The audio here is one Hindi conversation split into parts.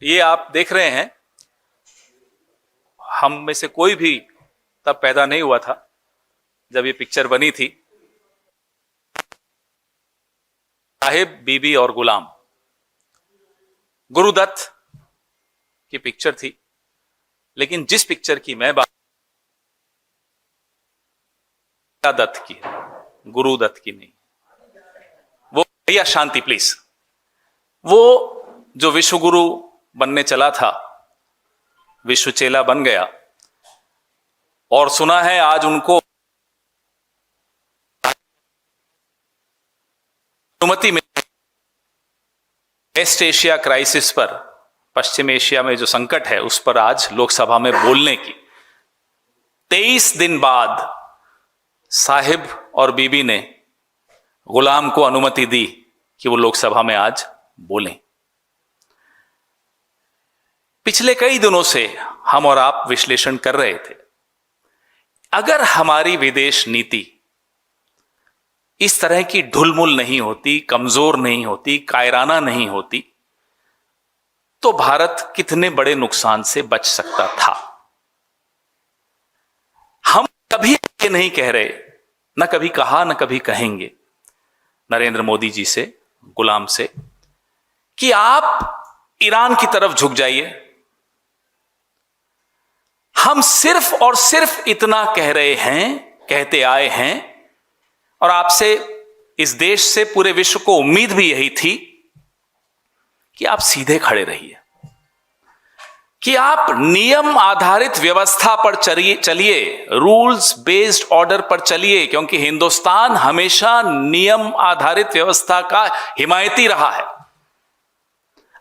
ये आप देख रहे हैं, हम में से कोई भी तब पैदा नहीं हुआ था जब ये पिक्चर बनी थी। साहिब, बीबी और गुलाम, गुरुदत्त की पिक्चर थी। लेकिन जिस पिक्चर की मैं बात दत्त की है, गुरुदत्त की नहीं। वो भैया शांति प्लीज। वो जो विश्व गुरु बनने चला था, विश्व चेला बन गया, और सुना है आज उनको अनुमति मिली वेस्ट एशिया क्राइसिस पर, पश्चिम एशिया में जो संकट है उस पर आज लोकसभा में बोलने की। 23 दिन बाद साहिब और बीबी ने गुलाम को अनुमति दी कि वो लोकसभा में आज बोलें। पिछले कई दिनों से हम और आप विश्लेषण कर रहे थे, अगर हमारी विदेश नीति इस तरह की ढुलमुल नहीं होती, कमजोर नहीं होती, कायराना नहीं होती, तो भारत कितने बड़े नुकसान से बच सकता था। हम कभी ये नहीं कह रहे, न कभी कहा, न कभी कहेंगे नरेंद्र मोदी जी से, गुलाम से, कि आप ईरान की तरफ झुक जाइए। हम सिर्फ और सिर्फ इतना कह रहे हैं, कहते आए हैं, और आपसे, इस देश से, पूरे विश्व को उम्मीद भी यही थी कि आप सीधे खड़े रहिए, कि आप नियम आधारित व्यवस्था पर चलिए, रूल्स बेस्ड ऑर्डर पर चलिए, क्योंकि हिंदुस्तान हमेशा नियम आधारित व्यवस्था का हिमायती रहा है।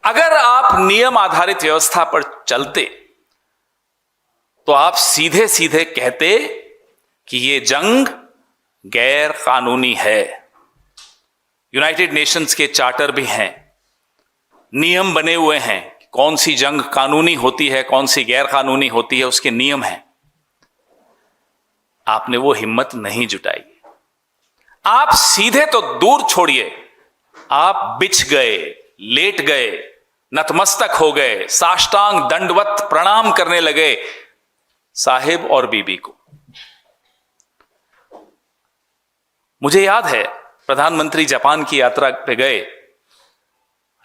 अगर आप नियम आधारित व्यवस्था पर चलते तो आप सीधे सीधे कहते कि ये जंग गैर कानूनी है। यूनाइटेड नेशंस के चार्टर भी हैं, नियम बने हुए हैं, कौन सी जंग कानूनी होती है, कौन सी गैर कानूनी होती है, उसके नियम हैं। आपने वो हिम्मत नहीं जुटाई। आप सीधे तो दूर छोड़िए, आप बिछ गए, लेट गए, नतमस्तक हो गए, साष्टांग दंडवत प्रणाम करने लगे साहिब और बीबी को। मुझे याद है, प्रधानमंत्री जापान की यात्रा पे गए,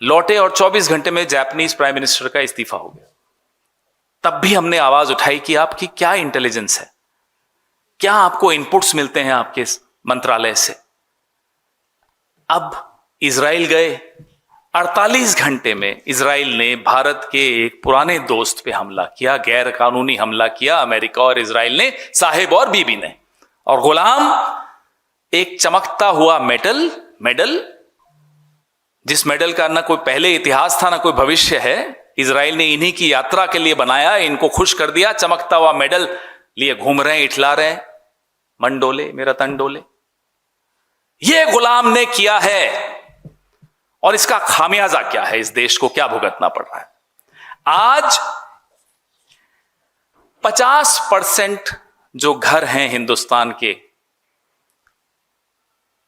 लौटे और 24 घंटे में जापानीज प्राइम मिनिस्टर का इस्तीफा हो गया। तब भी हमने आवाज उठाई कि आपकी क्या इंटेलिजेंस है, क्या आपको इनपुट्स मिलते हैं आपके मंत्रालय से। अब इजराइल गए, 48 घंटे में इजराइल ने भारत के एक पुराने दोस्त पे हमला किया, गैर कानूनी हमला किया। अमेरिका और इजराइल ने, साहिब और बीबी ने। और गुलाम एक चमकता हुआ मेडल, जिस मेडल का ना कोई पहले इतिहास था ना कोई भविष्य है, इजराइल ने इन्हीं की यात्रा के लिए बनाया, इनको खुश कर दिया। चमकता हुआ मेडल लिए घूम रहे हैं, इठला रहे हैं, मन डोले मेरा तन डोले। ये गुलाम ने किया है, और इसका खामियाजा क्या है, इस देश को क्या भुगतना पड़ रहा है। आज 50% जो घर हैं हिंदुस्तान के,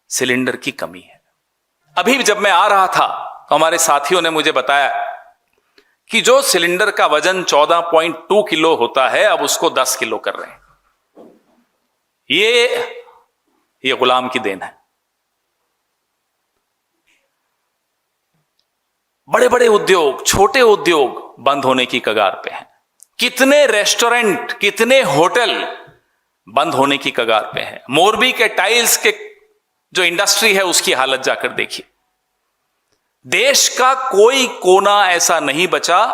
सिलेंडर की कमी है। अभी जब मैं आ रहा था तो हमारे साथियों ने मुझे बताया कि जो सिलेंडर का वजन 14.2 किलो होता है, अब उसको 10 किलो कर रहे हैं। ये गुलाम की देन है। बड़े बड़े उद्योग, छोटे उद्योग बंद होने की कगार पे हैं। कितने रेस्टोरेंट, कितने होटल बंद होने की कगार पे हैं। मोरबी के टाइल्स के जो इंडस्ट्री है उसकी हालत जाकर देखिए। देश का कोई कोना ऐसा नहीं बचा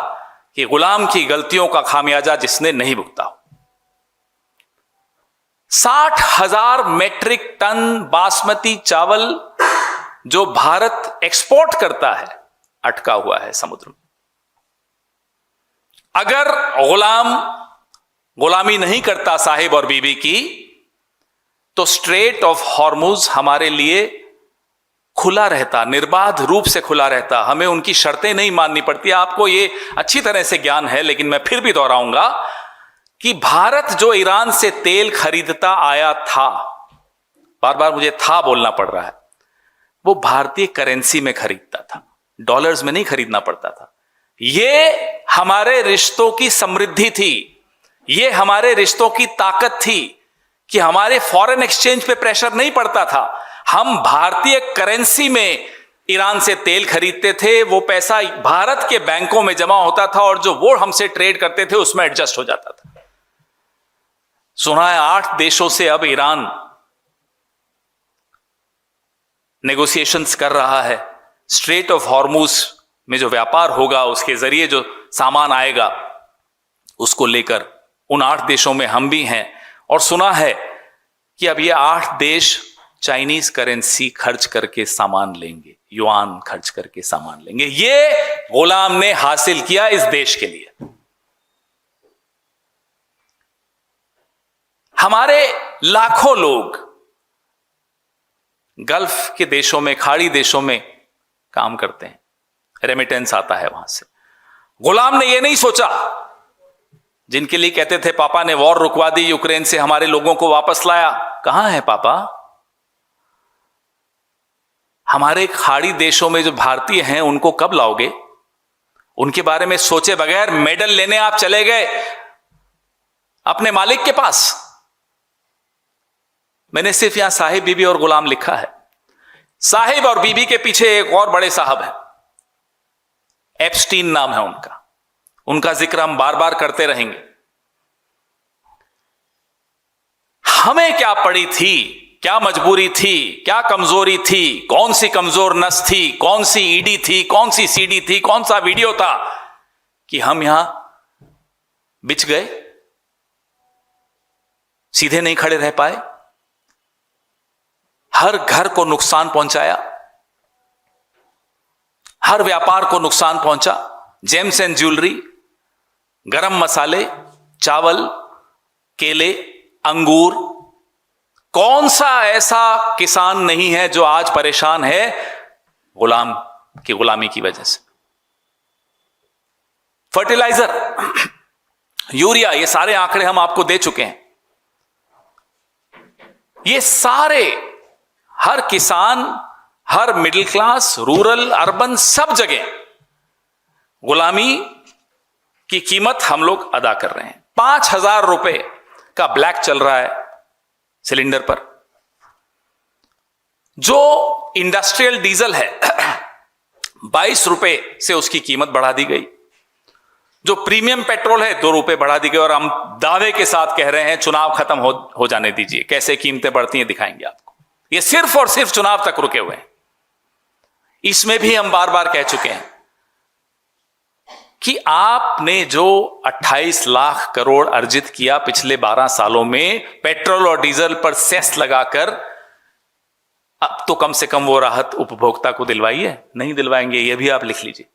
कि गुलाम की गलतियों का खामियाजा जिसने नहीं भुगता हो। 60,000 मेट्रिक टन बासमती चावल जो भारत एक्सपोर्ट करता है, अटका हुआ है समुद्र में। अगर गुलामी नहीं करता साहिब और बीबी की, तो स्ट्रेट ऑफ हॉर्मुज हमारे लिए खुला रहता, निर्बाध रूप से खुला रहता। हमें उनकी शर्तें नहीं माननी पड़ती। आपको ये अच्छी तरह से ज्ञान है, लेकिन मैं फिर भी दोहराऊंगा कि भारत जो ईरान से तेल खरीदता आया था, बार बार मुझे था बोलना पड़ रहा है, वो भारतीय करेंसी में खरीदता था, डॉलर्स में नहीं खरीदना पड़ता था। ये हमारे रिश्तों की समृद्धि थी, ये हमारे रिश्तों की ताकत थी कि हमारे फॉरेन एक्सचेंज पे प्रेशर नहीं पड़ता था। हम भारतीय करेंसी में ईरान से तेल खरीदते थे, वो पैसा भारत के बैंकों में जमा होता था और जो वो हमसे ट्रेड करते थे उसमें एडजस्ट हो जाता था। सुना है 8 देशों से अब ईरान नेगोशिएशंस कर रहा है। स्ट्रेट ऑफ हॉर्मुज में जो व्यापार होगा, उसके जरिए जो सामान आएगा, उसको लेकर उन 8 देशों में हम भी हैं। और सुना है कि अब ये 8 देश चाइनीज करेंसी खर्च करके सामान लेंगे, युआन खर्च करके सामान लेंगे। ये गुलाम ने हासिल किया इस देश के लिए। हमारे लाखों लोग गल्फ के देशों में, खाड़ी देशों में काम करते हैं, रेमिटेंस आता है वहां से। गुलाम ने यह नहीं सोचा, जिनके लिए कहते थे पापा ने वॉर रुकवा दी, यूक्रेन से हमारे लोगों को वापस लाया, कहां है पापा? हमारे खाड़ी देशों में जो भारतीय हैं उनको कब लाओगे? उनके बारे में सोचे बगैर मेडल लेने आप चले गए अपने मालिक के पास। मैंने सिर्फ यहां साहिब, बीबी और गुलाम लिखा है। साहिब और बीबी के पीछे एक और बड़े साहब हैं, एप्स्टीन नाम है उनका। उनका जिक्र हम बार बार करते रहेंगे। हमें क्या पड़ी थी, क्या मजबूरी थी, क्या कमजोरी थी, कौन सी कमजोर नस थी, कौन सी ईडी थी, कौन सी सीडी थी, कौन सा वीडियो था कि हम यहां बिछ गए, सीधे नहीं खड़े रह पाए, हर घर को नुकसान पहुंचाया, हर व्यापार को नुकसान पहुंचा। जेम्स एंड ज्वेलरी, गरम मसाले, चावल, केले, अंगूर, कौन सा ऐसा किसान नहीं है जो आज परेशान है गुलाम की गुलामी की वजह से। फर्टिलाइजर, यूरिया, ये सारे आंकड़े हम आपको दे चुके हैं। ये सारे, हर किसान, हर मिडिल क्लास, रूरल, अर्बन, सब जगह गुलामी की कीमत हम लोग अदा कर रहे हैं। 5,000 रुपए का ब्लैक चल रहा है सिलेंडर पर। जो इंडस्ट्रियल डीजल है 22 रुपए से उसकी कीमत बढ़ा दी गई। जो प्रीमियम पेट्रोल है 2 रुपए बढ़ा दी गई। और हम दावे के साथ कह रहे हैं चुनाव खत्म हो जाने दीजिए, कैसे कीमतें बढ़ती हैं दिखाएंगे आपको। ये सिर्फ और सिर्फ चुनाव तक रुके हुए हैं। इसमें भी हम बार बार कह चुके हैं कि आपने जो 28 लाख करोड़ अर्जित किया पिछले 12 सालों में पेट्रोल और डीजल पर सेस लगाकर, अब तो कम से कम वो राहत उपभोक्ता को दिलवाइए। नहीं दिलवाएंगे, ये भी आप लिख लीजिए।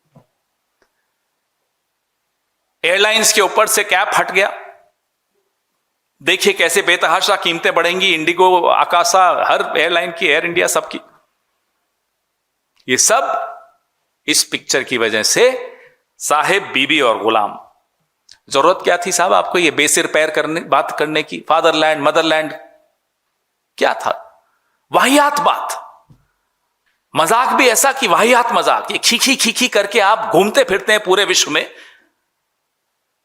एयरलाइंस के ऊपर से कैप हट गया, देखिए कैसे बेतहाशा कीमतें बढ़ेंगी। इंडिगो, आकाशा, हर एयरलाइन की, एयर इंडिया, सबकी। ये सब इस पिक्चर की वजह से साहिब, बीबी और गुलाम। जरूरत क्या थी साहब आपको ये बेसिर पैर बात करने की? फादरलैंड, मदरलैंड, क्या था? वाहियात बात, मजाक भी ऐसा कि वाहियात मजाक। ये खीखी खीखी करके आप घूमते फिरते हैं पूरे विश्व में,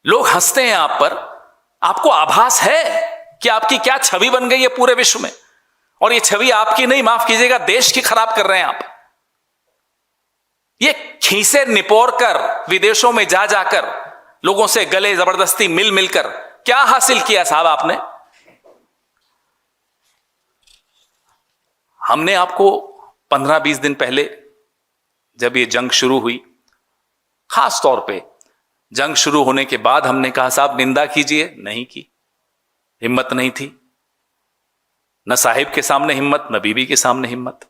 लोग हंसते हैं आप पर। आपको आभास है कि आपकी क्या छवि बन गई है पूरे विश्व में। और ये छवि आपकी नहीं, माफ कीजिएगा, देश की खराब कर रहे हैं आप। ये खीसे निपोर कर विदेशों में जा जाकर लोगों से गले जबरदस्ती मिल मिलकर क्या हासिल किया साहब आपने? हमने आपको 15-20 दिन पहले जब ये जंग शुरू हुई, खास तौर पे जंग शुरू होने के बाद हमने कहा साहब निंदा कीजिए, नहीं की, हिम्मत नहीं थी। न साहिब के सामने हिम्मत, न बीबी के सामने हिम्मत।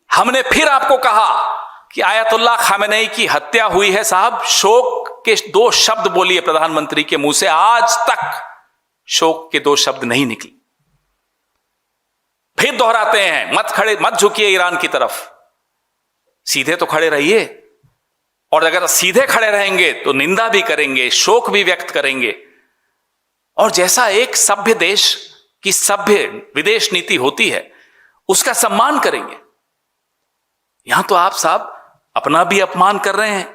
हमने फिर आपको कहा कि आयतुल्लाह खामेनेई की हत्या हुई है साहब, शोक के 2 शब्द बोलिए प्रधानमंत्री के मुंह से। आज तक शोक के 2 शब्द नहीं निकले। फिर दोहराते हैं, मत झुकिए ईरान की तरफ, सीधे तो खड़े रहिए। और अगर सीधे खड़े रहेंगे तो निंदा भी करेंगे, शोक भी व्यक्त करेंगे। और जैसा एक सभ्य देश की सभ्य विदेश नीति होती है, उसका सम्मान करेंगे। यहां तो आप साहब अपना भी अपमान कर रहे हैं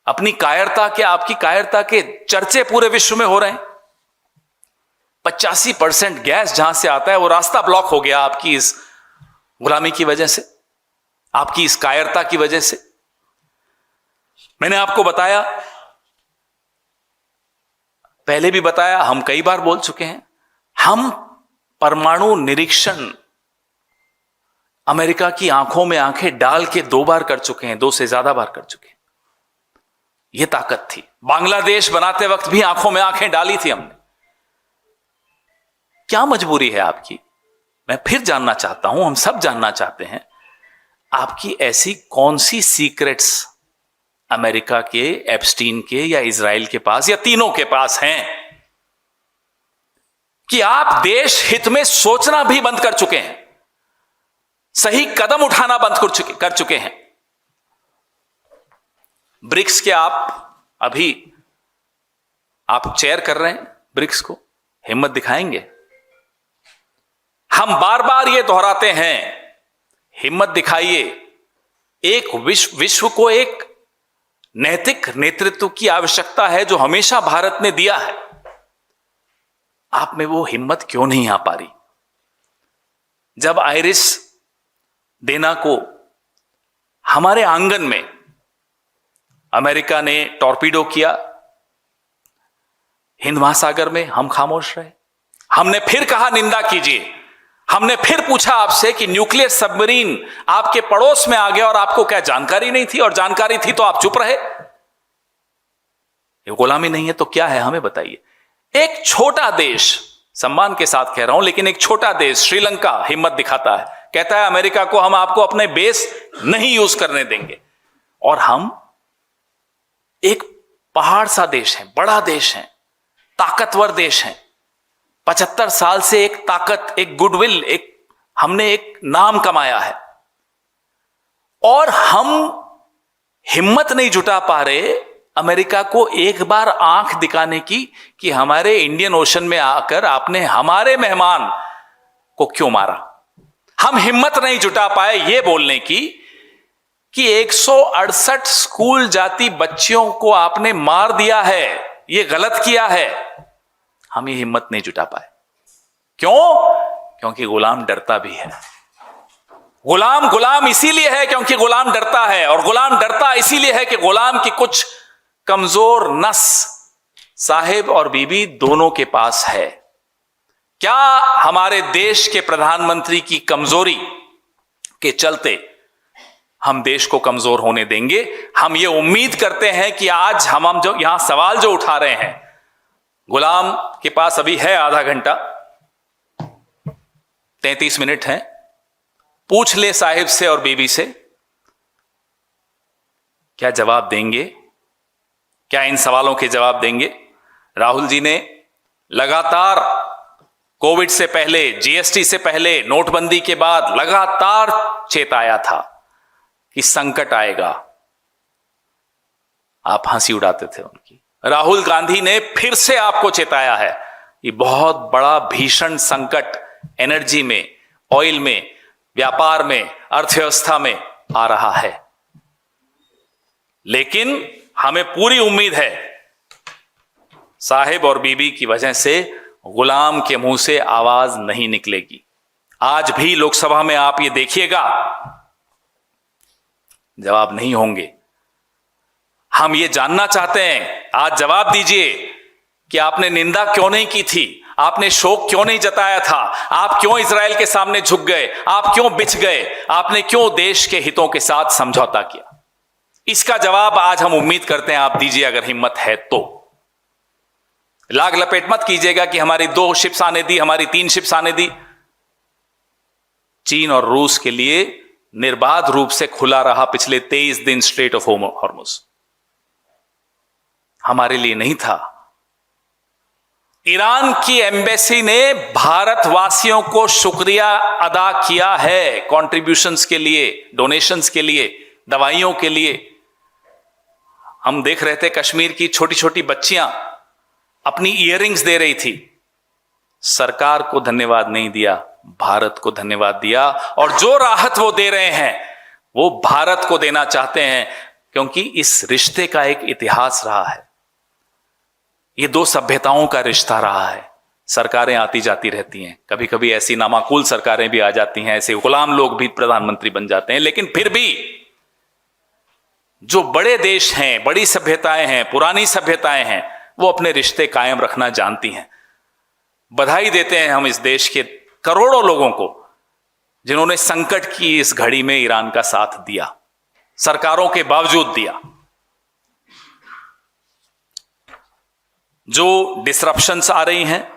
अपनी कायरता के, आपकी कायरता के चर्चे पूरे विश्व में हो रहे हैं। 85% गैस जहां से आता है वो रास्ता ब्लॉक हो गया आपकी इस गुलामी की वजह से, आपकी इस कायरता की वजह से। मैंने आपको बताया, पहले भी बताया, हम कई बार बोल चुके हैं, हम परमाणु निरीक्षण अमेरिका की आंखों में आंखें डाल के 2 बार कर चुके हैं, 2 से ज्यादा बार कर चुके हैं। यह ताकत थी। बांग्लादेश बनाते वक्त भी आंखों में आंखें डाली थी हमने। क्या मजबूरी है आपकी? मैं फिर जानना चाहता हूं, हम सब जानना चाहते हैं, आपकी ऐसी कौन सी सीक्रेट्स अमेरिका के, एप्स्टीन के या इजराइल के पास या तीनों के पास हैं कि आप देश हित में सोचना भी बंद कर चुके हैं, सही कदम उठाना बंद कर चुके हैं। ब्रिक्स के आप चेयर कर रहे हैं ब्रिक्स को, हिम्मत दिखाएंगे? हम बार बार ये दोहराते हैं, हिम्मत दिखाइए। एक विश्व को एक नैतिक नेतृत्व की आवश्यकता है जो हमेशा भारत ने दिया है। आप में वो हिम्मत क्यों नहीं आ पा रही? जब आइरिस डेना को हमारे आंगन में अमेरिका ने टॉर्पीडो किया हिंद महासागर में, हम खामोश रहे। हमने फिर कहा निंदा कीजिए, हमने फिर पूछा आपसे कि न्यूक्लियर सबमरीन आपके पड़ोस में आ गया और आपको क्या जानकारी नहीं थी? और जानकारी थी तो आप चुप रहे। ये गुलामी नहीं है तो क्या है, हमें बताइए। एक छोटा देश, सम्मान के साथ कह रहा हूं, लेकिन एक छोटा देश श्रीलंका हिम्मत दिखाता है, कहता है अमेरिका को हम आपको अपने बेस नहीं यूज करने देंगे। और हम एक पहाड़ सा देश है, बड़ा देश है, ताकतवर देश है, 75 साल से एक ताकत, एक गुडविल, हमने एक नाम कमाया है, और हम हिम्मत नहीं जुटा पा रहे अमेरिका को एक बार आंख दिखाने की कि हमारे इंडियन ओशन में आकर आपने हमारे मेहमान को क्यों मारा। हम हिम्मत नहीं जुटा पाए ये बोलने की कि 168 स्कूल जाती बच्चियों को आपने मार दिया है, ये गलत किया है। हम ये हिम्मत नहीं जुटा पाए। क्यों? क्योंकि गुलाम डरता भी है। गुलाम इसीलिए है क्योंकि गुलाम डरता है, और गुलाम डरता इसीलिए है कि गुलाम की कुछ कमजोर नस साहिब और बीबी दोनों के पास है। क्या हमारे देश के प्रधानमंत्री की कमजोरी के चलते हम देश को कमजोर होने देंगे? हम ये उम्मीद करते हैं कि आज हम जो यहां सवाल जो उठा रहे हैं, गुलाम के पास अभी है आधा घंटा, 33 मिनट है, पूछ ले साहिब से और बीबी से, क्या जवाब देंगे? क्या इन सवालों के जवाब देंगे? राहुल जी ने लगातार कोविड से पहले, जीएसटी से पहले, नोटबंदी के बाद लगातार चेताया था कि संकट आएगा। आप हंसी उड़ाते थे उनकी। राहुल गांधी ने फिर से आपको चेताया है कि बहुत बड़ा भीषण संकट एनर्जी में, ऑयल में, व्यापार में, अर्थव्यवस्था में आ रहा है। लेकिन हमें पूरी उम्मीद है साहिब और बीबी की वजह से गुलाम के मुंह से आवाज नहीं निकलेगी। आज भी लोकसभा में आप ये देखिएगा, जवाब नहीं होंगे। हम ये जानना चाहते हैं, आज जवाब दीजिए कि आपने निंदा क्यों नहीं की थी, आपने शोक क्यों नहीं जताया था, आप क्यों इजराइल के सामने झुक गए, आप क्यों बिछ गए, आपने क्यों देश के हितों के साथ समझौता किया? इसका जवाब आज हम उम्मीद करते हैं आप दीजिए, अगर हिम्मत है तो। लाग लपेट मत कीजिएगा कि हमारी 2 शिप्स आने दी, हमारी 3 शिप्स आने दी। चीन और रूस के लिए निर्बाध रूप से खुला रहा पिछले 23 दिन स्ट्रेट ऑफ हॉर्मुज, हमारे लिए नहीं था। ईरान की एम्बेसी ने भारतवासियों को शुक्रिया अदा किया है, कंट्रीब्यूशंस के लिए, डोनेशंस के लिए, दवाइयों के लिए। हम देख रहे थे कश्मीर की छोटी छोटी बच्चियां अपनी इयररिंग्स दे रही थी। सरकार को धन्यवाद नहीं दिया, भारत को धन्यवाद दिया, और जो राहत वो दे रहे हैं वो भारत को देना चाहते हैं। क्योंकि इस रिश्ते का एक इतिहास रहा है। ये दो सभ्यताओं का रिश्ता रहा है। सरकारें आती जाती रहती हैं, कभी कभी ऐसी नामाकूल सरकारें भी आ जाती हैं, ऐसे गुलाम लोग भी प्रधानमंत्री बन जाते हैं, लेकिन फिर भी जो बड़े देश हैं, बड़ी सभ्यताएं हैं, पुरानी सभ्यताएं हैं, वो अपने रिश्ते कायम रखना जानती हैं। बधाई देते हैं हम इस देश के करोड़ों लोगों को जिन्होंने संकट की इस घड़ी में ईरान का साथ दिया, सरकारों के बावजूद दिया। जो डिसरप्शंस आ रही हैं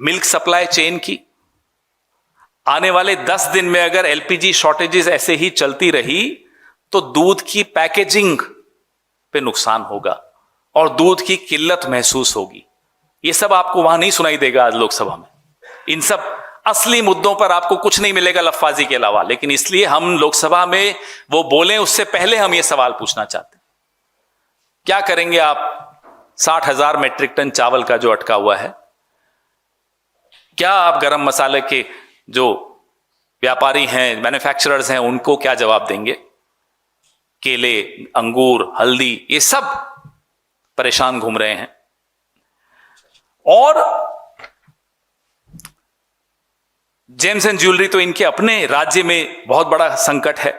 मिल्क सप्लाई चेन की, आने वाले 10 दिन में अगर एलपीजी शॉर्टेजेस ऐसे ही चलती रही तो दूध की पैकेजिंग पे नुकसान होगा और दूध की किल्लत महसूस होगी। ये सब आपको वहां नहीं सुनाई देगा आज लोकसभा में। इन सब असली मुद्दों पर आपको कुछ नहीं मिलेगा लफाजी के अलावा, लेकिन इसलिए हम लोकसभा में वो बोलें उससे पहले हम ये सवाल पूछना चाहते हैं, क्या करेंगे आप 60,000 मेट्रिक टन चावल का जो अटका हुआ है? क्या आप गरम मसाले के जो व्यापारी हैं, मैन्युफैक्चरर्स हैं, उनको क्या जवाब देंगे? केले, अंगूर, हल्दी, ये सब परेशान घूम रहे हैं। और जेम्स एंड ज्वेलरी तो इनके अपने राज्य में बहुत बड़ा संकट है।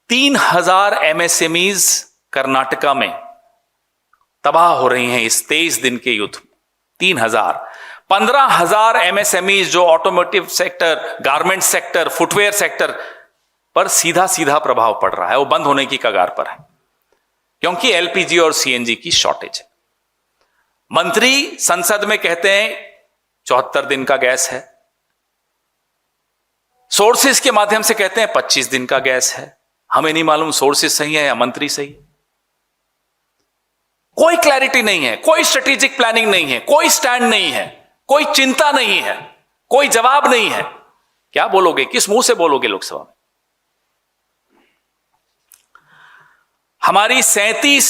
3,000 एमएसएमईज कर्नाटका में तबाह हो रही हैं इस 23 दिन के युद्ध। 3,000, 15,000 एमएसएमईज जो automotive sector, garment sector, footwear sector पर सीधा सीधा प्रभाव पड़ रहा है, वो बंद होने की कगार पर है क्योंकि एलपीजी और सीएनजी की शॉर्टेज है। मंत्री संसद में कहते हैं 74 दिन का गैस है, सोर्सेस के माध्यम से कहते हैं 25 दिन का गैस है। हमें नहीं मालूम सोर्सेस सही है या मंत्री सही है। कोई क्लैरिटी नहीं है, कोई स्ट्रेटेजिक प्लानिंग नहीं है, कोई स्टैंड नहीं है, कोई चिंता नहीं है, कोई जवाब नहीं है। क्या बोलोगे, किस मुंह से बोलोगे लोकसभा में? हमारी 37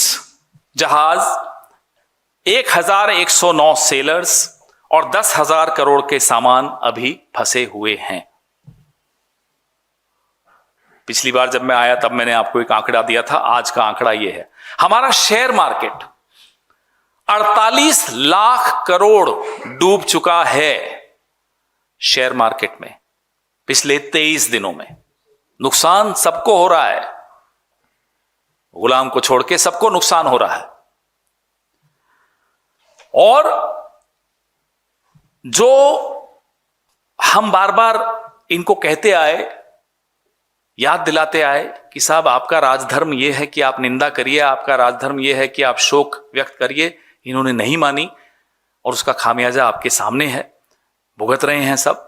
जहाज, 1,109 सेलर्स और 10,000 करोड़ के सामान अभी फंसे हुए हैं। पिछली बार जब मैं आया तब मैंने आपको एक आंकड़ा दिया था, आज का आंकड़ा यह है। हमारा शेयर मार्केट 48 लाख करोड़ डूब चुका है शेयर मार्केट में पिछले 23 दिनों में। नुकसान सबको हो रहा है, गुलाम को छोड़ के सबको नुकसान हो रहा है। और जो हम बार बार इनको कहते आए, याद दिलाते आए कि साहब आपका राजधर्म यह है कि आप निंदा करिए, आपका राजधर्म यह है कि आप शोक व्यक्त करिए, इन्होंने नहीं मानी और उसका खामियाजा आपके सामने है, भुगत रहे हैं सब।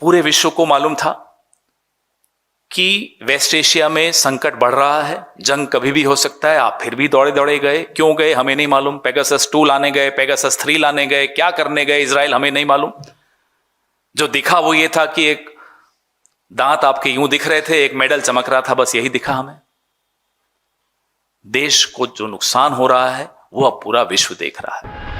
पूरे विश्व को मालूम था कि वेस्ट एशिया में संकट बढ़ रहा है, जंग कभी भी हो सकता है, आप फिर भी दौड़े दौड़े गए। क्यों गए हमें नहीं मालूम। पेगासस 2 लाने गए, पेगासस 3 लाने गए, क्या करने गए इजराइल हमें नहीं मालूम। जो दिखा वो ये था कि एक दांत आपके यूं दिख रहे थे, एक मेडल चमक रहा था, बस यही दिखा हमें। देश को जो नुकसान हो रहा है वो अब पूरा विश्व देख रहा है।